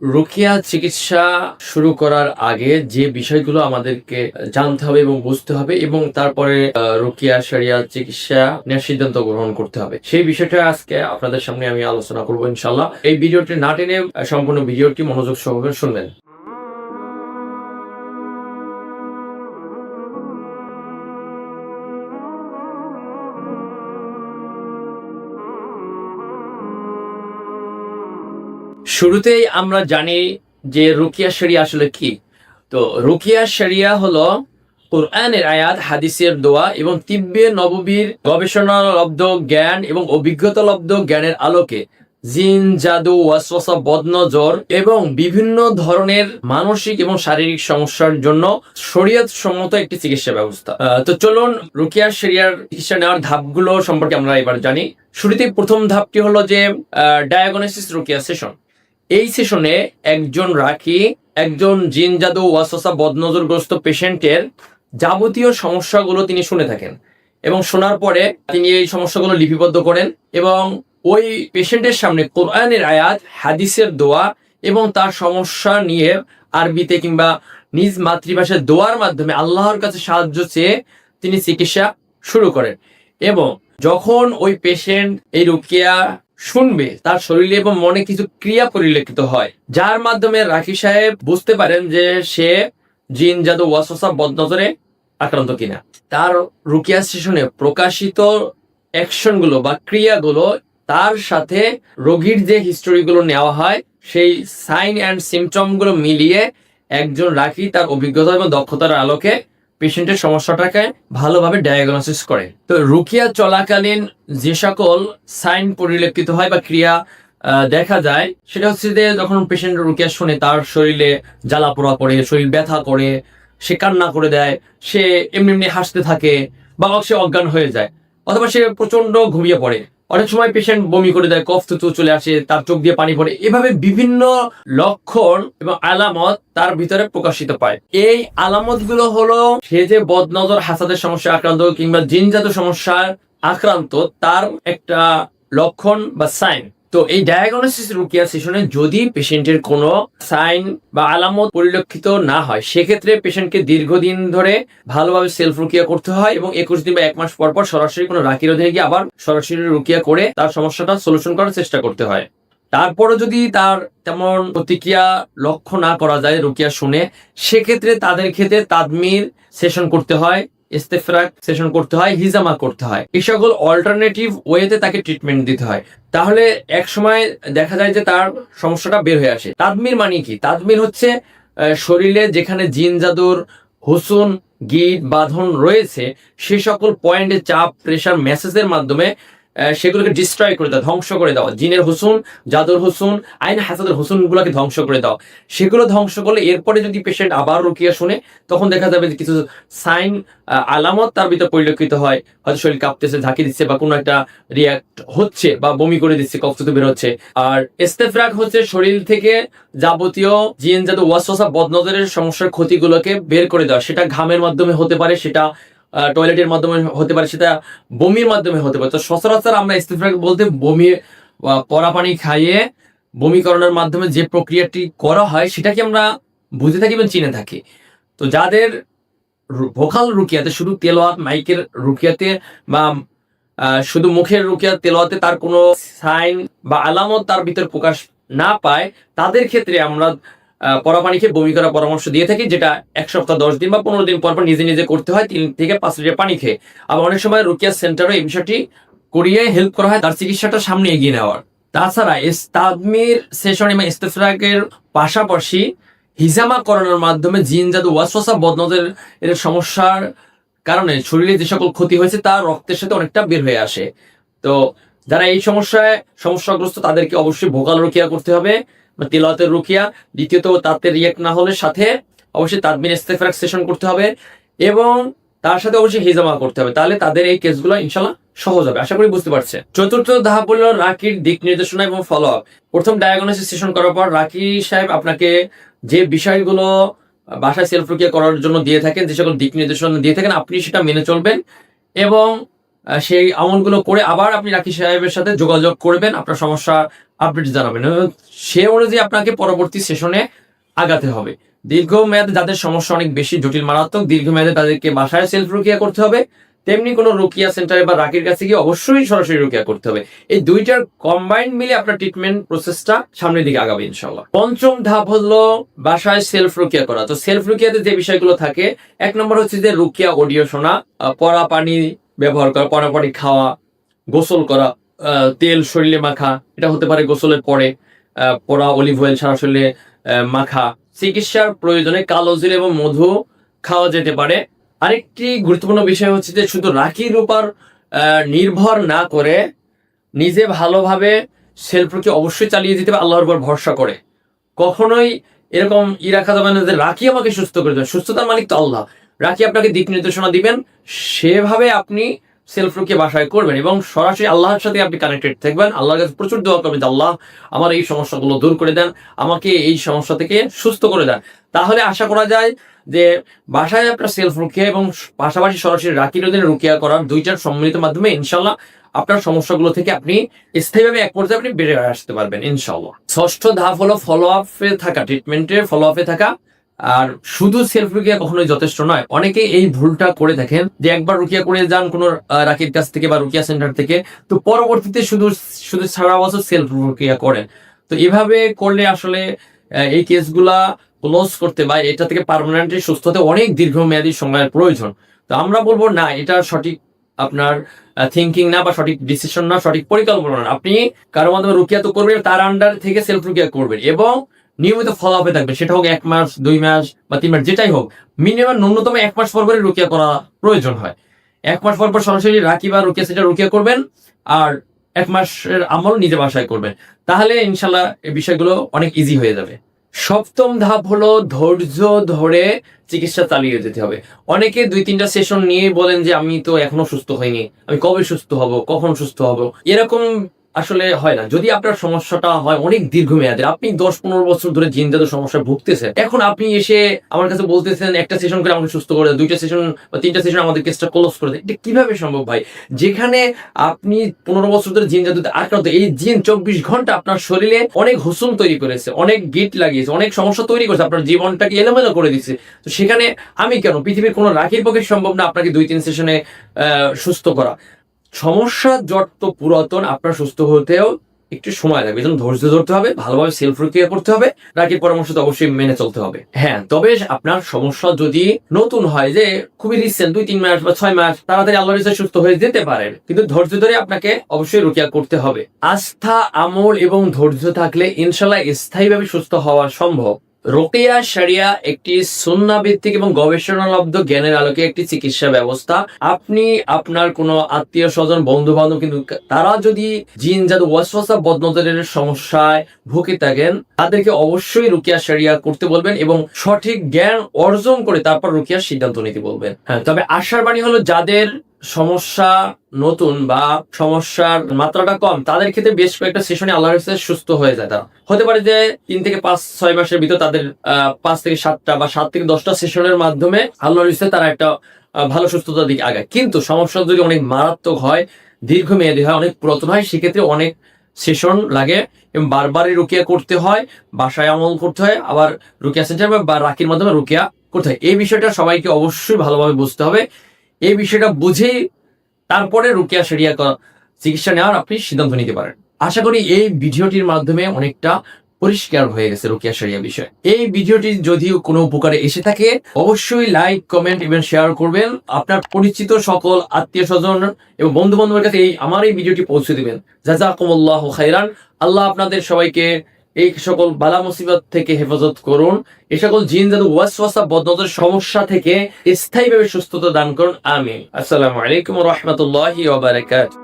রুকিয়া চিকিৎসা শুরু করার আগে যে বিষয়গুলো আমাদেরকে জানতে হবে এবং বুঝতে হবে এবং তারপরে রুকিয়া শরিয়া চিকিৎসা নেওয়ার সিদ্ধান্ত গ্রহণ করতে হবে, সেই বিষয়টা আজকে আপনাদের সামনে আমি আলোচনা করবো ইনশাল্লাহ। এই ভিডিওটি না টেনে সম্পূর্ণ ভিডিওটি মনোযোগ সহকারে শুনবেন। শুরুতেই আমরা জানি যে রুকিয়া শরিয়া আসলে কি। তো রুকিয়া শরিয়া হলো কোরআনের আয়াত, হাদিসের দোয়া এবং তিব্বে নববীর গবেষণালব্ধ জ্ঞান এবং অভিজ্ঞতালব্ধ জ্ঞানের আলোকে জিন, জাদু, ওয়াসওয়াসা, বদনজর এবং বিভিন্ন ধরনের মানসিক এবং শারীরিক সমস্যার জন্য শরীয়ত সম্মত একটি চিকিৎসা ব্যবস্থা। তো চলুন রুকিয়া শরিয়ার চিকিৎসা নেওয়ার ধাপগুলো সম্পর্কে আমরা এবার জানি। শুরুতেই প্রথম ধাপটি হলো যে ডায়াগনোসিস রুকিয়া সেশন। এই সেশনে একজন রাকি একজন জিন, জাদু, ওয়াসওয়াসা, বদনজরগ্রস্ত পেশেন্টের যাবতীয় সমস্যাগুলো তিনি শুনে থাকেন এবং শোনার পরে তিনি এই সমস্যাগুলো লিপিবদ্ধ করেন এবং ওই পেশেন্টের সামনে কোরআনের আয়াত, হাদিসের দোয়া এবং তার সমস্যা নিয়ে আরবিতে কিংবা নিজ মাতৃভাষায় দোয়ার মাধ্যমে আল্লাহর কাছে সাহায্য চেয়ে তিনি চিকিৎসা শুরু করেন। এবং যখন ওই পেশেন্ট এই রুকিয়া শুনবে, তার শরীরে এবং মনে কিছু ক্রিয়া পরিলক্ষিত হয়, যার মাধ্যমে রাকি সাহেব বুঝতে পারেন যে সে জিন, জাদু, ওয়াসওয়াসা, বদনজরে আক্রান্ত কিনা। তার রুকিয়া সেশনে প্রকাশিত অ্যাকশনগুলো বা ক্রিয়াগুলো তার সাথে রোগীর যে হিস্টোরিগুলো নেওয়া হয় সেই সাইন অ্যান্ড সিমটম গুলো মিলিয়ে একজন রাকি তার অভিজ্ঞতা এবং দক্ষতার আলোকে পেশেন্টের সমস্যাটাকে ভালোভাবে ডায়াগনোসিস করে। তো রুকিয়া চলাকালীন যে সকল সাইন পরিলক্ষিত হয় বা ক্রিয়া দেখা যায়, সেটা হচ্ছে যে যখন পেশেন্ট রুকিয়া শুনে তার শরীরে জ্বালা পোড়া করে, শরীর ব্যথা করে, সে কান্না করে দেয়, সে এমনি এমনি হাসতে থাকে বা সে অজ্ঞান হয়ে যায়, অথবা সে প্রচন্ড ঘুমিয়ে পড়ে। অনেক সময় পেশেন্ট বমি করে দেয়, কফ থুতু চলে আসে, তার চোখ দিয়ে পানি পড়ে। এভাবে বিভিন্ন লক্ষণ এবং আলামত তার ভিতরে প্রকাশিত পায়। এই আলামত গুলো হলো সে যে বদনজর, হাসাদের সমস্যা আক্রান্ত কিংবা জিনজাত সমস্যার আক্রান্ত তার একটা লক্ষণ বা সাইন। তো এই ডায়াগনোসিস রুকিয়া সেশনে যদি পেশেন্টের কোনো সাইন বা আলামত পরিলক্ষিত না হয়, সেক্ষেত্রে পেশেন্টকে দীর্ঘদিন ধরে ভালোভাবে সেলফ রুকিয়া করতে হয় এবং 21 দিন বা 1 মাস পর পর সরাসরি কোনো রাকির অধীনে গিয়ে আবার সরাসরি রুকিয়া করে তার সমস্যাটা সলিউশন করার চেষ্টা করতে হয়। তারপরে যদি তার তেমন প্রতিক্রিয়া লক্ষ্য না করা যায় রুকিয়া শুনে, সেক্ষেত্রে তাদের ক্ষেত্রে তাদমির সেশন করতে হয়, ইস্তেফরাক সেশন করতে হয়, হিজামা করতে হয়। এই সকল অল্টারনেটিভ ওয়েতে তাকে ট্রিটমেন্ট দিতে হয়। তাহলে এক সময় দেখা যায় যে তার সমস্যাটা বের হয়ে আসে। তাদমির মানে কি? তাদমির হচ্ছে শরীরে যেখানে জিন, জাদুর হুসুন, গিট, বাঁধন রয়েছে, সে সকল পয়েন্টে চাপ, প্রেশার, মেসেজের মাধ্যমে সেগুলোকে ডিস্ট্রয় করে দেওয়া, ধ্বংস করে দেওয়া। জিনের হুসুন, জাদুর হুসুন, আইন হাসাদের হুসুন গুলোকে ধ্বংস করে দেওয়া। সেগুলো ধ্বংস করলে এরপরে যদি পেশেন্ট আবার রুকিয়া শুনে, তখন দেখা যাবে যে কিছু সাইন, আলামত তার ভিতরে পরিলক্ষিত হয়। হয়তো শরীর কাঁপতেছে, ঝাঁকি দিচ্ছে বা কোনো একটা রিয়াক্ট হচ্ছে বা বমি করে দিচ্ছে, কফ থুতু বের হচ্ছে। আর ইস্তেফরাক হচ্ছে শরীর থেকে যাবতীয় জিন, জাদু, ওয়াসওয়াসা, বদনজরের সমস্যার ক্ষতিগুলোকে বের করে দেওয়া। সেটা ঘামের মাধ্যমে হতে পারে, সেটা টয়লেটের মাধ্যমে হতে পারে, সেটা বমির মাধ্যমে হতে পারে। তো সচরাচর আমরা ইস্তেফরাক বলতে বমি, পরা পানি খাইয়ে বমি করানোর মাধ্যমে যে প্রক্রিয়াটি করা হয় সেটাকে আমরা বুঝে থাকি এবং চিনে থাকি। তো যাদের ভোকাল রুকিয়াতে, শুধু তেলাওয়াত মাইকের রুকিয়াতে বা শুধু মুখের রুকিয়া তেলাওয়াতে তার কোনো সাইন বা আলামত তার ভিতর প্রকাশ না পায়, তাদের ক্ষেত্রে আমরা পরা পানি খেয়ে বমি করার পরামর্শ দিয়ে থাকি, যেটা 1 সপ্তাহ 10 দিন বা 15 দিন পর পর নিজে নিজে করতে হয়, 3 থেকে 5 লিটার পানি খেয়ে। আবার অনেক সময় রুকিয়া সেন্টারে এই বিষয়টি করিয়ে হেল্প করা হয় তার চিকিৎসাটা সামনে এগিয়ে নেওয়ার। তাছাড়া তাদমির সেশন এবং ইস্তেফরাকের পাশাপাশি হিজামা করানোর মাধ্যমে জিন, জাদু, ওয়াসওয়াসা, বদনজরের এর সমস্যার কারণে শরীরে যে সকল ক্ষতি হয়েছে তা রক্তের সাথে অনেকটা বের হয়ে আসে। তো যারা এই সমস্যাগ্রস্ত তাদেরকে অবশ্যই ভোকাল রুকিয়া করতে হবে বা তেলাওয়াতের রুকিয়া। দ্বিতীয়ত তাতে রিয়েক্ট না হলে সাথে অবশ্যই তাদমির ইস্তেফরাক সেশন করতে হবে এবং তার সাথে অবশ্যই হিজামা করতে হবে। তাহলে তাদের এই কেসগুলো ইনশাল্লাহ সহজ হবে, আশা করি বুঝতে পারছে। চতুর্থ ধাপ হলো রাকির দিক নির্দেশনা এবং ফলো আপ। প্রথম ডায়াগনোসিস সেশন করার পর রাকি সাহেব আপনাকে যে বিষয়গুলো বাসায় সেলফ রুকিয়া করার জন্য দিয়ে থাকেন, যে সকল দিক নির্দেশনা দিয়ে থাকেন, আপনি সেটা মেনে চলবেন এবং সেই আমলগুলো করে আবার আপনি রাকি সাহেবের সাথে যোগাযোগ করবেন, আপনার সমস্যা আপডেট জানাবেন এবং সে অনুযায়ী আপনাকে পরবর্তী সেশনে আগাতে হবে। দীর্ঘমেয়াদে যাদের সমস্যা অনেক বেশি জটিল মারাত্মক, দীর্ঘমেয়াদে তাদেরকে বাসায় সেলফ রুকিয়া করতে হবে, তেমনি কোনো রুকিয়া সেন্টারে বা রাকির কাছে গিয়ে অবশ্যই সরাসরি রুকিয়া করতে হবে। এই দুইটার কম্বাইন্ড মিলে আপনার ট্রিটমেন্ট প্রসেসটা সামনের দিকে আগাবে ইনশাল্লাহ। পঞ্চম ধাপ হলো বাসায় সেলফ রুকিয়া করা। তো সেলফ রুকিয়াতে যে বিষয়গুলো থাকে, এক নম্বর হচ্ছে যে রুকিয়া অডিও শোনা, পরা পানি ব্যবহার করা, পরা পানি খাওয়া, গোসল করা, তেল শরীরে মাখা, এটা হতে পারে গোসলের পরে, পরা অলিভ অয়েল সারা শরীরে মাখা। চিকিৎসার প্রয়োজনে কালো জিরা এবং মধু খাওয়া যেতে পারে। আরেকটি গুরুত্বপূর্ণ বিষয় হচ্ছে যে শুধু রাকির উপর নির্ভর না করে নিজে ভালোভাবে সেলফ রুকিয়া অবশ্যই চালিয়ে যেতে হবে আল্লাহর উপর ভরসা করে। কখনোই এরকম রাখা যাবে না যে রাকি আমাকে সুস্থ করে দেবে, সুস্থতার মালিক তো আল্লাহ। রাকি আপনাকে দিক নির্দেশনা দিবেন, সেভাবে আপনি সেলফ রুকিয়া বাসায় করবেন এবং সরাসরি আল্লাহর সাথে আপনি কানেক্টেড থাকবেন। আল্লাহর কাছে প্রচুর দোয়া করবেন যে আল্লাহ আমার এই সমস্যাগুলো দূর করে দেন, আমাকে এই সমস্যা থেকে সুস্থ করে দেন। তাহলে আশা করা যায় যে বাসায় আপনার সেলফ রুকিয়া এবং পাশাপাশি সরাসরি রাকির অধীনে রুকিয়া করার দুইটার সম্মিলিত মাধ্যমে ইনশাল্লাহ আপনার সমস্যাগুলো থেকে আপনি স্থায়ীভাবে এক পর্যায়ে আপনি বেড়ে আসতে পারবেন ইনশাল্লাহ। ষষ্ঠ ধাপ হলো ফলো আপে থাকা, ট্রিটমেন্টের ফলো আপে থাকা। আর শুধু সেলফ রুকিয়া কখনোই যথেষ্ট নয়। অনেকে এই ভুলটা করে দেখেন যে একবার রুকিয়া করে যান কোনো রাকির কাছ থেকে বা রুকিয়া সেন্টার থেকে, তো পরবর্তীতে শুধু সারা বছর সেলফ রুকিয়া করেন। তো এভাবে করলে আসলে এই কেসগুলা ক্লোজ করতে বা এটা থেকে পার্মানেন্টলি সুস্থ হতে অনেক দীর্ঘমেয়াদী সময়ের প্রয়োজন। তো আমরা বলবো না, এটা সঠিক আপনার থিঙ্কিং না বা সঠিক ডিসিশন না, সঠিক পরিকল্পনা না। আপনি কারো মাধ্যমে রুকিয়া তো করবেন, তার আন্ডার থেকে সেলফ রুকিয়া করবেন এবং নিয়মিত ফলো আপে থাকবে, সেটা হোক 1 মাস 2 মাস বা 3 মাস, যেটাই হোক মিনিমাম ন্যূনতম 1 মাস পর পরে রুকিয়া করা প্রয়োজন হয়। 1 মাস পর পর সরাসরি রাকি বা রুকিয়া সেটা রুকিয়া করবেন আর 1 মাসের আমল নিজে বাসায় করবেন, তাহলে ইনশাল্লাহ এই বিষয়গুলো অনেক ইজি হয়ে যাবে। সপ্তম ধাপ হলো ধৈর্য ধরে চিকিৎসা চালিয়ে যেতে হবে। অনেকে 2-3টা সেশন নিয়ে বলেন যে আমি তো এখনো সুস্থ হইনি, আমি কবে সুস্থ হব, কখন সুস্থ হব। এরকম আসলে হয় না। যদি আপনার সমস্যাটা হয় অনেক দীর্ঘমেয়াদের, আপনি 10-15 বছর ধরে জিন জাতীয় সমস্যায় ভুগতেছেন, এখন আপনি এসে আমার কাছে বলতেছেন একটা সেশন করে আমাকে সুস্থ করে দেন, 2টা সেশন বা 3টা সেশন আমাদের কেসটা ক্লোজ করে দেন, এটা কিভাবে সম্ভব ভাই? যেখানে আপনি 15 বছর ধরে জিন জাতীয়তে আক্রান্ত, এই জিন 24 ঘন্টা আপনার শরীরে অনেক হুসুম তৈরি করেছে, অনেক গিট লাগিয়েছে, অনেক সমস্যা তৈরি করেছে, আপনার জীবনটাকে এলোমেলো করে দিচ্ছে। তো সেখানে আমি কেন, পৃথিবীর কোনো রাখির পক্ষে সম্ভব না আপনাকে 2-3 সেশনে সুস্থ করা। সমস্যা যত পুরাতন, আপনার সুস্থ হতেও একটু সময় লাগবে, এজন্য ধৈর্য ধরতে হবে, ভালোভাবে সেলফ রুকিয়া করতে হবে, রাকির পরামর্শ তো অবশ্যই মেনে চলতে হবে। হ্যাঁ, তবে আপনার সমস্যা যদি নতুন হয়, যে খুবই রিসেন্ট 2-3 মাস বা 6 মাস, তাড়াতাড়ি আল্লাহর ইচ্ছায় সুস্থ হয়ে যেতে পারেন, কিন্তু ধৈর্য ধরে আপনাকে অবশ্যই রুকিয়া করতে হবে। আস্থা, আমল এবং ধৈর্য থাকলে ইনশাল্লাহ স্থায়ীভাবে সুস্থ হওয়া সম্ভব। রোকেয়া শরিয়া একটি সুন্নাহ ভিত্তিক এবং গবেষণালব্ধ জ্ঞানের আলোকে একটি চিকিৎসা ব্যবস্থা। আপনি আপনার কোনো আত্মীয় স্বজন, বন্ধু বান্ধব কিন্তু তারা যদি জিন জাদু, ওয়াসওয়াসা, বদনজরের সমস্যায় ভুগে থাকেন, তাদেরকে অবশ্যই রুকিয়া শরিয়া করতে বলবেন এবং সঠিক জ্ঞান অর্জন করে তারপর রুকিয়ার সিদ্ধান্ত নিতে বলবেন। হ্যাঁ, তবে আশার বাণী হলো যাদের সমস্যা নতুন বা সমস্যার মাত্রাটা কম, তাদের ক্ষেত্রে বেশ কয়েকটা সেশনে আল্লাহর কাছে সুস্থ হয়ে যায়। তারা হতে পারে যে 3 থেকে 5-6 মাসের ভিতর তাদের 5 থেকে 7টা বা 7 থেকে 10টা সেশনের মাধ্যমে আল্লাহর কাছে তারা একটা ভালো সুস্থতার দিকে আগায়। কিন্তু সমস্যা যদি অনেক মারাত্মক হয়, দীর্ঘমেয়াদী হয়, অনেক পুরাতন হয়, সেক্ষেত্রে অনেক সেশন লাগে এবং বারবারই রুকিয়া করতে হয়, বাসায় আমল করতে হয়, আবার রুকিয়া সেন্টার বা রাকির মাধ্যমে রুকিয়া করতে হয়। এই বিষয়টা সবাইকে অবশ্যই ভালোভাবে বুঝতে হবে। এই বিষয়টা বুঝেই তারপরে রুকিয়া শরিয়া চিকিৎসা নেওয়ার আপনি সিদ্ধান্ত নিতে পারেন। আশা করি এই ভিডিওটির মাধ্যমে অনেকটা পরিষ্কার হয়ে গেছে রুকিয়া শরিয়া বিষয়। এই ভিডিওটি যদি কোনো উপকারে এসে থাকে, অবশ্যই লাইক, কমেন্ট এবং শেয়ার করবেন। আপনার পরিচিত সকল আত্মীয় স্বজন এবং বন্ধু বান্ধবের কাছে আমার এই ভিডিওটি পৌঁছে দিবেন। জাযাকুমুল্লাহু খাইরান। আল্লাহ আপনাদের সবাইকে এই সকল বালা মুসিবত থেকে হেফাজত করুন, এই সকল জিন জাদু, ওয়াসওয়াসা, বদনজরের সমস্যা থেকে স্থায়ীভাবে সুস্থতা দান করুন। আমিন। আসসালামু আলাইকুম ওয়া রাহমাতুল্লাহি ওয়া বারাকাতুহু।